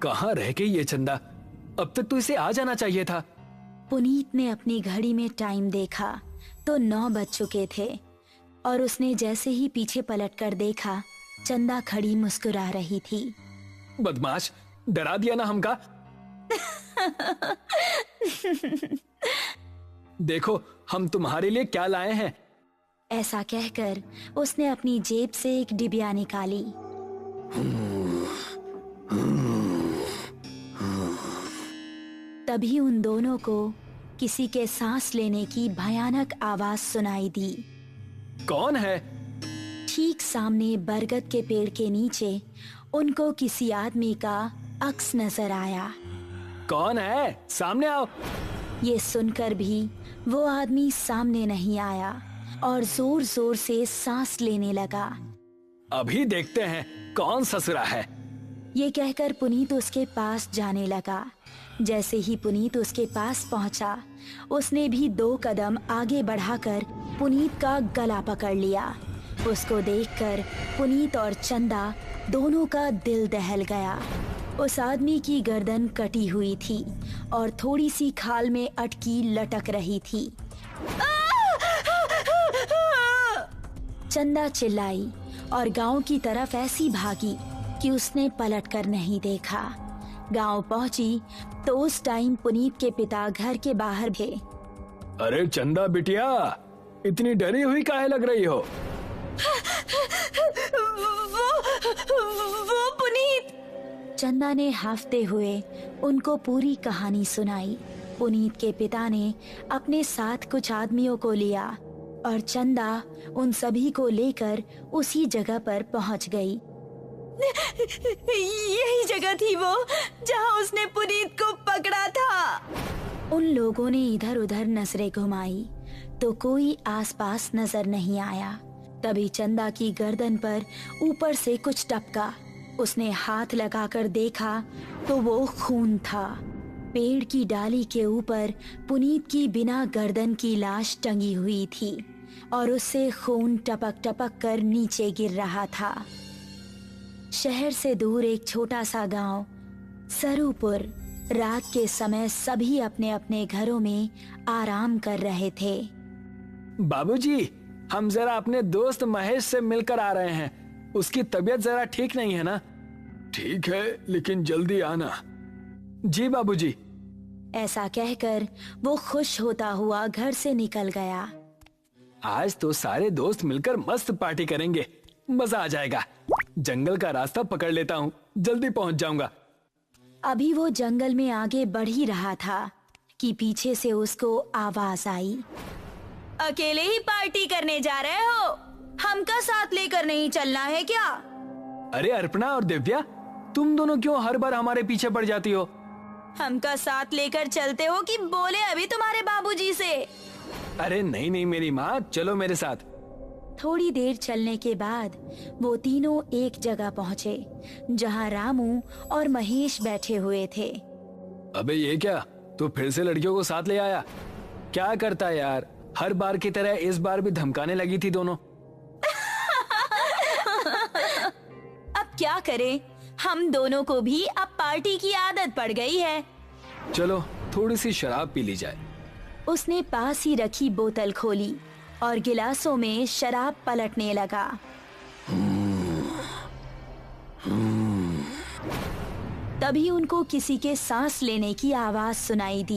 कहाँ रह गई ये चंदा? अब तक तो इसे आ जाना चाहिए था। पुनीत ने अपनी घड़ी में टाइम देखा तो 9 बज चुके थे और उसने जैसे ही पीछे पलटकर देखा, चंदा खड़ी मुस्कुरा रही थी। बदमाश, डरा दिया ना हमका। देखो हम तुम्हारे लिए क्या लाए हैं। ऐसा कहकर उसने अपनी जेब से एक डिबिया निकाली। तभी उन दोनों को किसी के सांस लेने की भयानक आवाज सुनाई दी। कौन है? ठीक सामने बरगद के पेड़ के नीचे उनको किसी आदमी का अक्स नजर आया। कौन है? सामने आओ। ये सुनकर भी वो आदमी सामने नहीं आया और जोर जोर से सांस लेने लगा। अभी देखते हैं कौन ससुरा है। ये कहकर पुनीत उसके पास जाने लगा। जैसे ही पुनीत उसके पास पहुंचा, उसने भी 2 कदम आगे बढ़ाकर पुनीत का गला पकड़ लिया। उसको देखकर पुनीत और चंदा दोनों का दिल दहल गया। उस आदमी की गर्दन कटी हुई थी और थोड़ी सी खाल में अटकी लटक रही थी। चंदा चिल्लाई और गांव की तरफ ऐसी भागी कि उसने पलटकर नहीं देखा। गांव पहुंची तो उस टाइम पुनीत के पिता घर के बाहर थे। अरे चंदा बिटिया, इतनी डरी हुई काहे लग रही हो? वो पुनीत। चंदा ने हाफते हुए उनको पूरी कहानी सुनाई। पुनीत के पिता ने अपने साथ कुछ आदमियों को लिया और चंदा उन सभी को लेकर उसी जगह पर पहुंच गई। यही जगह थी वो जहां उसने पुनीत को पकड़ा था। उन लोगों ने इधर उधर नजरें घुमाई तो कोई आसपास नजर नहीं आया। तभी चंदा की गर्दन पर ऊपर से कुछ टपका। उसने हाथ लगाकर देखा तो वो खून था। पेड़ की डाली के ऊपर पुनीत की बिना गर्दन की लाश टंगी हुई थी और उससे खून टपक टपक कर नीचे गिर रहा था। शहर से दूर एक छोटा सा गांव सरूपुर। रात के समय सभी अपने अपने घरों में आराम कर रहे थे। बाबूजी, हम जरा अपने दोस्त महेश से मिलकर आ रहे हैं। उसकी तबीयत जरा ठीक नहीं है ना? ठीक है, लेकिन जल्दी आना। जी बाबूजी। ऐसा कहकर वो खुश होता हुआ घर से निकल गया। आज तो सारे दोस्त मिलकर मस्त पार्टी करेंगे, मजा आ जाएगा। जंगल का रास्ता पकड़ लेता हूँ, जल्दी पहुँच जाऊंगा। अभी वो जंगल में आगे बढ़ ही रहा था कि पीछे से उसको आवाज आई। अकेले ही पार्टी करने जा रहे हो? हमका साथ लेकर नहीं चलना है क्या? अरे अर्पणा और दिव्या, तुम दोनों क्यों हर बार हमारे पीछे पड़ जाती हो? हमका साथ लेकर चलते हो कि बोले अभी तुम्हारे बाबूजी से? अरे नहीं नहीं मेरी माँ, चलो मेरे साथ। थोड़ी देर चलने के बाद वो तीनों एक जगह पहुँचे जहाँ रामू और महेश बैठे हुए थे। अबे ये क्या, तू फिर से लड़कियों को साथ ले आया? क्या करता है यार, हर बार की तरह इस बार भी धमकाने लगी थी दोनों। अब क्या करें, हम दोनों को भी अब पार्टी की आदत पड़ गई है। चलो थोड़ी सी शराब पी ली जाए। उसने पास ही रखी बोतल खोली और गिलासों में शराब पलटने लगा। तभी उनको किसी के सांस लेने की आवाज सुनाई दी।